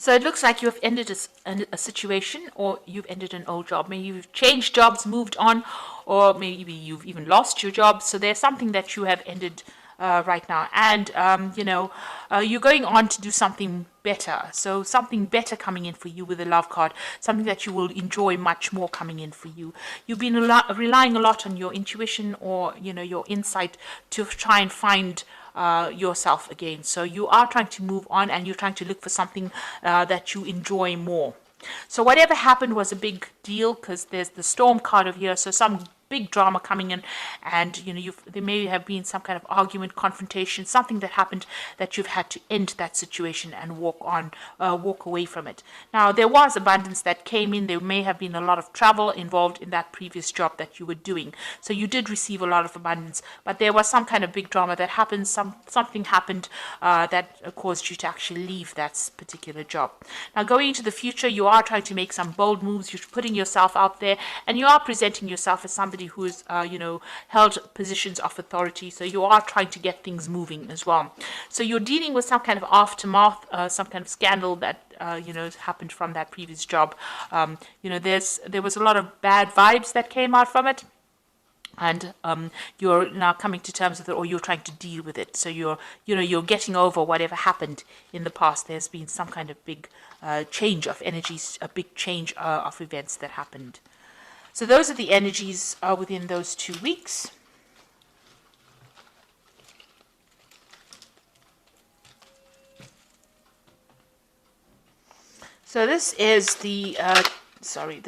So it looks like you have ended a situation, or you've ended an old job. Maybe you've changed jobs, moved on, or maybe you've even lost your job. So there's something that you have ended right now. And, you're going on to do something better. So something better coming in for you with the love card, something that you will enjoy much more coming in for you. You've been relying a lot on your intuition, or, your insight to try and find yourself again. So you are trying to move on, and you're trying to look for something that you enjoy more. So whatever happened was a big deal, because there's the storm card over here. So some big drama coming in, and there may have been some kind of argument, confrontation, something that happened that you've had to end that situation and walk away from it. Now, there was abundance that came in. There may have been a lot of travel involved in that previous job that you were doing, so you did receive a lot of abundance, but there was some kind of big drama that happened. Something happened that caused you to actually leave that particular job. Now, going into the future, you are trying to make some bold moves. You're putting yourself out there, and you are presenting yourself as somebody who's held positions of authority. So you are trying to get things moving as well. So you're dealing with some kind of aftermath, some kind of scandal that happened from that previous job. There was a lot of bad vibes that came out from it, and you're now coming to terms with it, or you're trying to deal with it. So you're getting over whatever happened in the past. There's been some kind of big change of energies, a big change of events that happened. So those are the energies within those 2 weeks. So this is the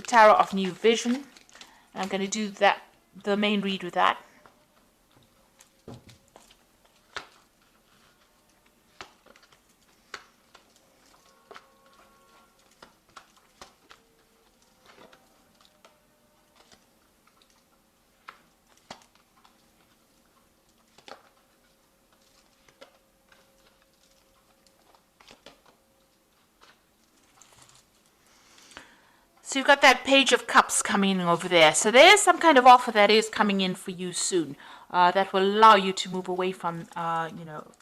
Tarot of New Vision. I'm going to do the main read with that. So you've got that Page of Cups coming in over there. So there's some kind of offer that is coming in for you soon that will allow you to move away from,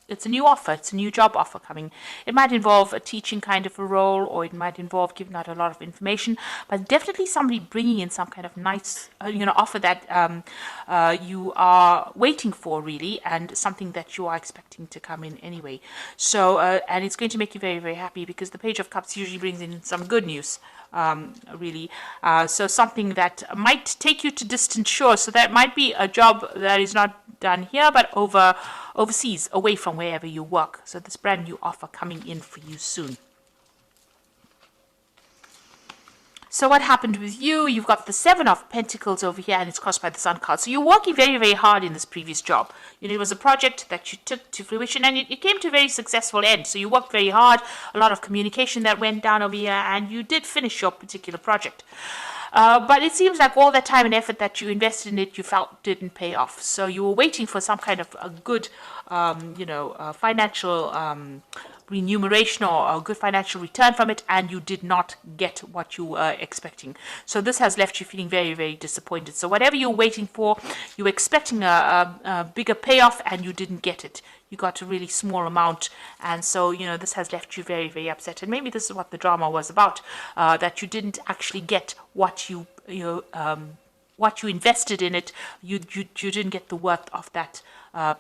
it's a new offer. It's a new job offer coming. It might involve a teaching kind of a role, or it might involve giving out a lot of information, but definitely somebody bringing in some kind of nice, offer that you are waiting for, really, and something that you are expecting to come in anyway. So, and it's going to make you very, very happy, because the Page of Cups usually brings in some good news. Really. So something that might take you to distant shores. So that might be a job that is not done here, but overseas, away from wherever you work. So this brand new offer coming in for you soon. So what happened with you? You've got the Seven of Pentacles over here, and it's crossed by the Sun card. So you're working very, very hard in this previous job. It was a project that you took to fruition, and it came to a very successful end. So you worked very hard, a lot of communication that went down over here, and you did finish your particular project. But it seems like all that time and effort that you invested in it, you felt didn't pay off. So you were waiting for some kind of a good, financial remuneration, or a good financial return from it, and you did not get what you were expecting. So this has left you feeling very, very disappointed. So whatever you're waiting for, you were expecting a bigger payoff, and you didn't get it. You got a really small amount, and so this has left you very, very upset. And maybe this is what the drama was about, that you didn't actually get what you invested in it. You didn't get the worth of that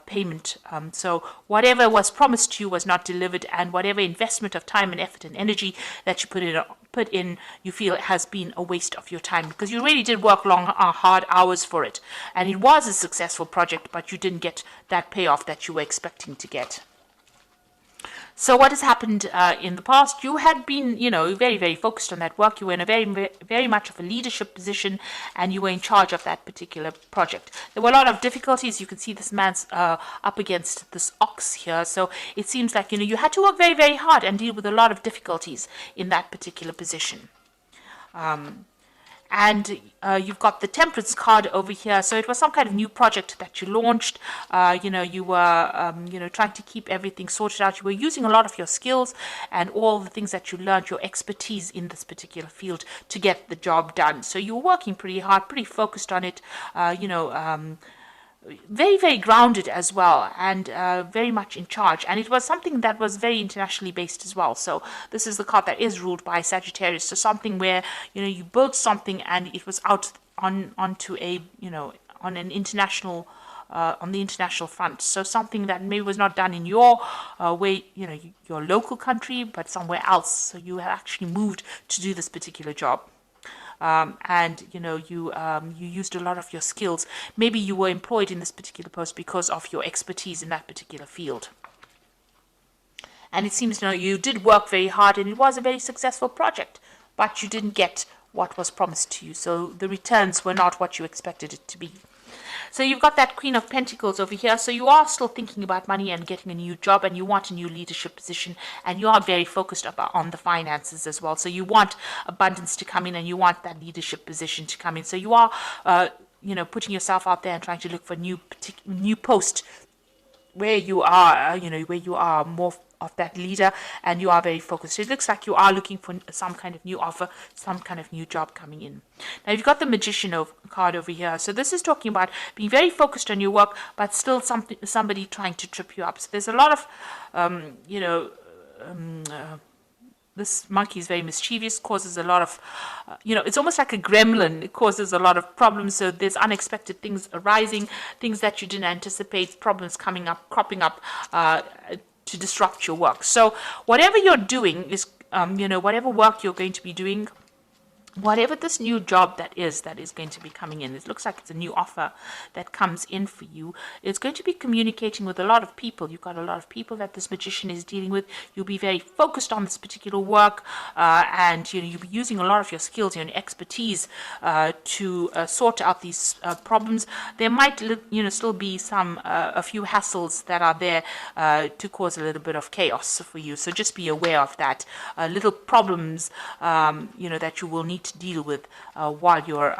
payment. So whatever was promised to you was not delivered, and whatever investment of time and effort and energy that you put in, you feel it has been a waste of your time, because you really did work long, hard hours for it, and it was a successful project, but you didn't get that payoff that you were expecting to get. So what has happened in the past? You had been, very, very focused on that work. You were in a very, very much of a leadership position, and you were in charge of that particular project. There were a lot of difficulties. You can see this man's up against this ox here. So it seems like, you had to work very, very hard and deal with a lot of difficulties in that particular position. And you've got the Temperance card over here. So it was some kind of new project that you launched. You were, trying to keep everything sorted out. You were using a lot of your skills and all the things that you learned, your expertise in this particular field, to get the job done. So you were working pretty hard, pretty focused on it, very, very grounded as well, and very much in charge. And it was something that was very internationally based as well. So this is the card that is ruled by Sagittarius. So something where, you built something and it was out onto a, on an international, on the international front. So something that maybe was not done in your way, your local country, but somewhere else. So you have actually moved to do this particular job. And you used a lot of your skills. Maybe you were employed in this particular post because of your expertise in that particular field. And it seems you did work very hard, and it was a very successful project, but you didn't get what was promised to you. So the returns were not what you expected it to be. So you've got that Queen of Pentacles over here. So you are still thinking about money and getting a new job, and you want a new leadership position, and you are very focused on the finances as well. So you want abundance to come in, and you want that leadership position to come in. So you are, putting yourself out there and trying to look for new post where you are, where you are more of that leader, and you are very focused. So it looks like you are looking for some kind of new offer, some kind of new job coming in. Now you've got the Magician card over here. So this is talking about being very focused on your work, but still somebody trying to trip you up. So there's a lot of, this monkey is very mischievous, causes a lot of, it's almost like a gremlin. It causes a lot of problems. So there's unexpected things arising, things that you didn't anticipate, problems cropping up, to disrupt your work. So whatever you're doing is, whatever work you're going to be doing, whatever this new job that is going to be coming in, it looks like it's a new offer that comes in for you. It's going to be communicating with a lot of people. You've got a lot of people that this Magician is dealing with. You'll be very focused on this particular work, and you'll be using a lot of your skills, your expertise to sort out these problems. There might still be a few hassles that are there to cause a little bit of chaos for you. So just be aware of that. Little problems that you will need to deal with while you're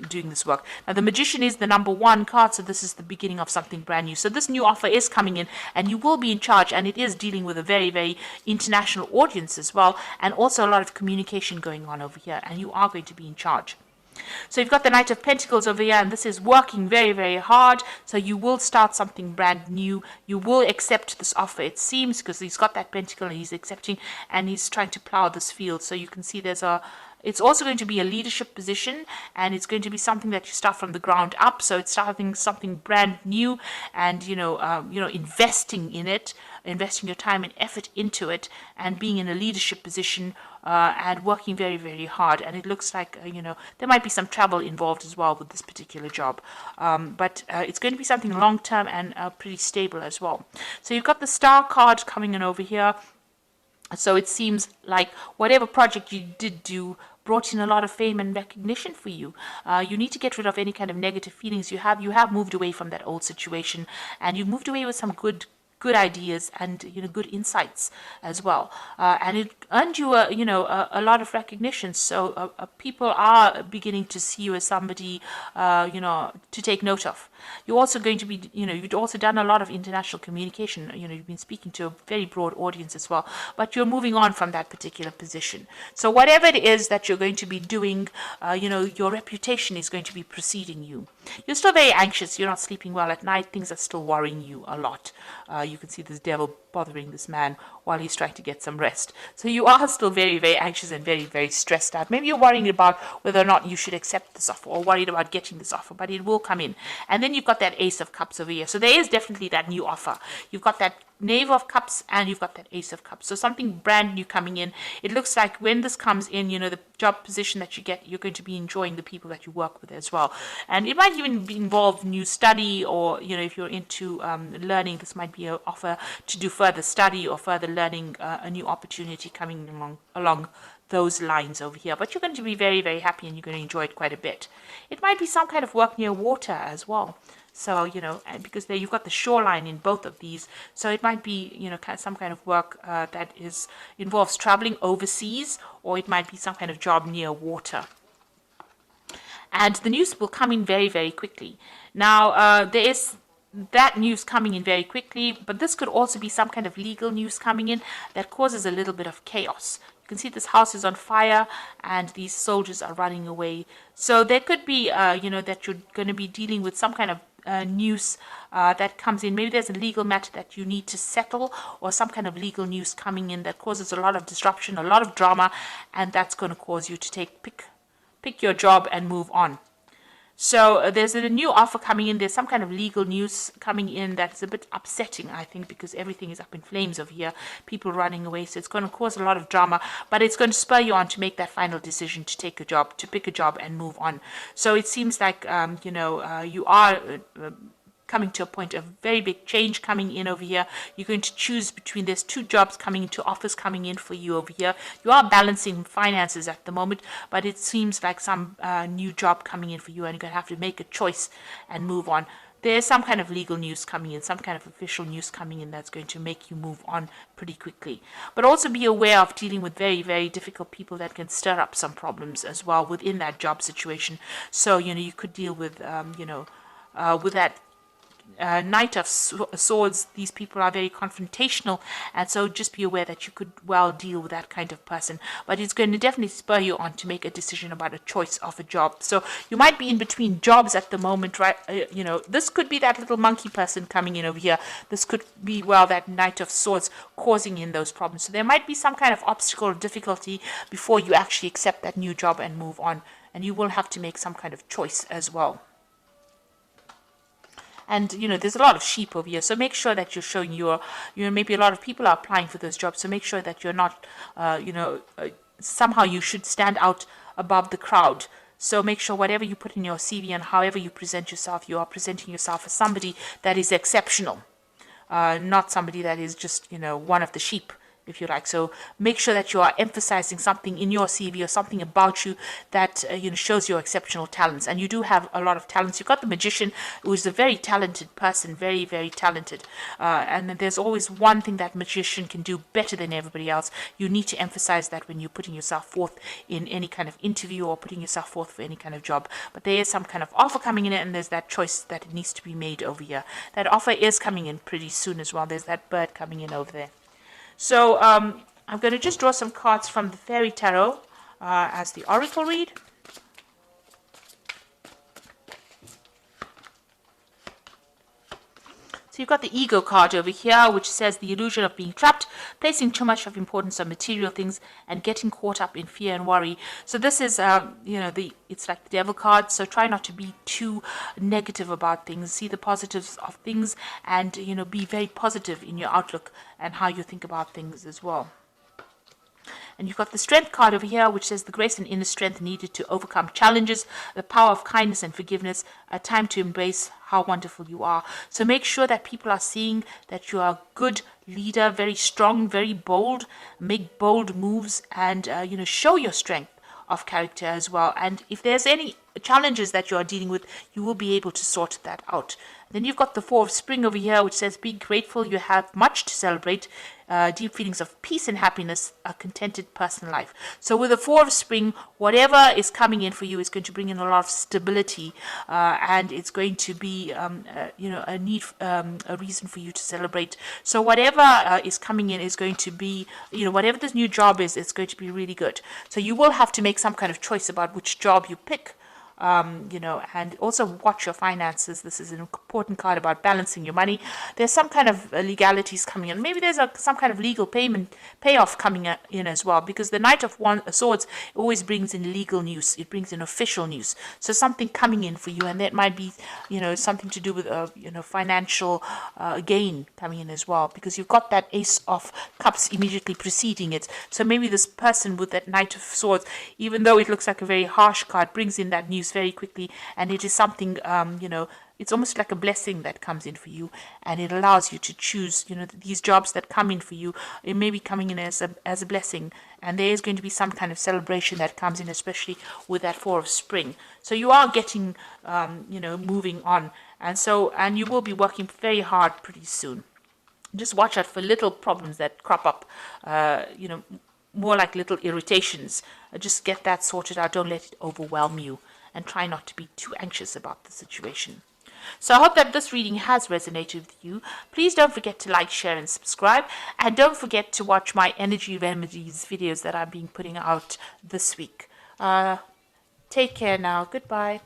doing this work. Now the Magician is the #1 card, so this is the beginning of something brand new. So this new offer is coming in, and you will be in charge, and it is dealing with a very, very international audience as well, and also a lot of communication going on over here, and you are going to be in charge. So you've got the Knight of Pentacles over here, and this is working very, very hard. So you will start something brand new. You will accept this offer, it seems, because he's got that pentacle and he's accepting, and he's trying to plow this field. So you can see it's also going to be a leadership position, and it's going to be something that you start from the ground up. So it's starting something brand new, and investing in it, investing your time and effort into it, and being in a leadership position, and working very, very hard. And it looks like there might be some travel involved as well with this particular job, but it's going to be something long term and pretty stable as well. So you've got the Star card coming in over here. So it seems like whatever project you did do brought in a lot of fame and recognition for you. You need to get rid of any kind of negative feelings you have. You have moved away from that old situation, and you've moved away with some good ideas and good insights as well, and it earned you a lot of recognition. So people are beginning to see you as somebody to take note of. You're also going to be you've also done a lot of international communication. You've been speaking to a very broad audience as well, but you're moving on from that particular position. So whatever it is that you're going to be doing, your reputation is going to be preceding you. You're still very anxious. You're not sleeping well at night. Things are still worrying you a lot. You can see this devil bothering this man while he's trying to get some rest. So you are still very, very anxious and very, very stressed out. Maybe you're worrying about whether or not you should accept this offer, or worried about getting this offer, but it will come in. And then you've got that Ace of Cups over here. So there is definitely that new offer. You've got that Knave of Cups, and you've got that Ace of Cups. So something brand new coming in. It looks like when this comes in, the job position that you get, you're going to be enjoying the people that you work with as well. And it might even involve new study, or if you're into learning, this might be an offer to do further study or further learning, a new opportunity coming along those lines over here. But you're going to be very, very happy, and you're going to enjoy it quite a bit. It might be some kind of work near water as well. So, because there you've got the shoreline in both of these. So it might be, some kind of work that involves traveling overseas, or it might be some kind of job near water. And the news will come in very, very quickly. Now, there is that news coming in very quickly, but this could also be some kind of legal news coming in that causes a little bit of chaos. You can see this house is on fire, and these soldiers are running away. So there could be, that you're going to be dealing with some kind of news that comes in. Maybe there's a legal matter that you need to settle, or some kind of legal news coming in that causes a lot of disruption, a lot of drama, and that's going to cause you to pick your job and move on. So there's a new offer coming in. There's some kind of legal news coming in that's a bit upsetting, I think, because everything is up in flames over here. People running away. So it's going to cause a lot of drama, but it's going to spur you on to make that final decision to take a job, to pick a job and move on. So it seems like, you are coming to a point of very big change coming in over here. You're going to choose between, there's 2 jobs coming, 2 offers coming in for you over here. You are balancing finances at the moment, but it seems like some new job coming in for you, and you're going to have to make a choice and move on. There's some kind of legal news coming in, some kind of official news coming in that's going to make you move on pretty quickly. But also be aware of dealing with very, very difficult people that can stir up some problems as well within that job situation. So, you could deal with, with that Knight of Swords. These people are very confrontational, and so just be aware that you could well deal with that kind of person, but it's going to definitely spur you on to make a decision about a choice of a job. So you might be in between jobs at the moment, right? This could be that little monkey person coming in over here. This could be, well, that Knight of Swords causing in those problems. So there might be some kind of obstacle or difficulty before you actually accept that new job and move on, and you will have to make some kind of choice as well. And, there's a lot of sheep over here. So make sure that you're showing maybe a lot of people are applying for those jobs. So make sure that you're not, somehow you should stand out above the crowd. So make sure whatever you put in your CV and however you present yourself, you are presenting yourself as somebody that is exceptional. Not somebody that is just, one of the sheep, if you like. So make sure that you are emphasizing something in your CV or something about you that shows your exceptional talents. And you do have a lot of talents. You've got the magician, who is a very talented person, very, very talented. And there's always one thing that magician can do better than everybody else. You need to emphasize that when you're putting yourself forth in any kind of interview or putting yourself forth for any kind of job. But there is some kind of offer coming in, and there's that choice that needs to be made over here. That offer is coming in pretty soon as well. There's that bird coming in over there. So I'm going to just draw some cards from the Fairy Tarot as the Oracle read. So you've got the Ego card over here, which says the illusion of being trapped, placing too much of importance on material things, and getting caught up in fear and worry. So this is, it's like the Devil card. So try not to be too negative about things. See the positives of things, and be very positive in your outlook and how you think about things as well. And you've got the Strength card over here, which says the grace and inner strength needed to overcome challenges, the power of kindness and forgiveness, a time to embrace how wonderful you are. So make sure that people are seeing that you are a good leader, very strong, very bold, make bold moves, and, show your strength of character as well. And if there's any challenges that you are dealing with, you will be able to sort that out. Then you've got the Four of Spring over here, which says be grateful, you have much to celebrate, deep feelings of peace and happiness, a contented personal life. So with the Four of Spring, whatever is coming in for you is going to bring in a lot of stability, and it's going to be a reason for you to celebrate. So whatever is coming in is going to be, whatever this new job is, it's going to be really good. So you will have to make some kind of choice about which job you pick. And also watch your finances. This is an important card about balancing your money. There's some kind of legalities coming in. Maybe there's some kind of legal payoff coming in as well, because the Knight of Swords always brings in legal news. It brings in official news. So something coming in for you, and that might be, something to do with, financial gain coming in as well, because you've got that Ace of Cups immediately preceding it. So maybe this person with that Knight of Swords, even though it looks like a very harsh card, brings in that news very quickly, and it is something, it's almost like a blessing that comes in for you, and it allows you to choose, these jobs that come in for you. It may be coming in as a blessing, and there is going to be some kind of celebration that comes in, especially with that Four of Spring. So you are getting, moving on, and you will be working very hard pretty soon. Just watch out for little problems that crop up, more like little irritations. Just get that sorted out. Don't let it overwhelm you, and try not to be too anxious about the situation. So I hope that this reading has resonated with you. Please don't forget to like, share, and subscribe. And don't forget to watch my energy remedies videos that I've been putting out this week. Take care now. Goodbye.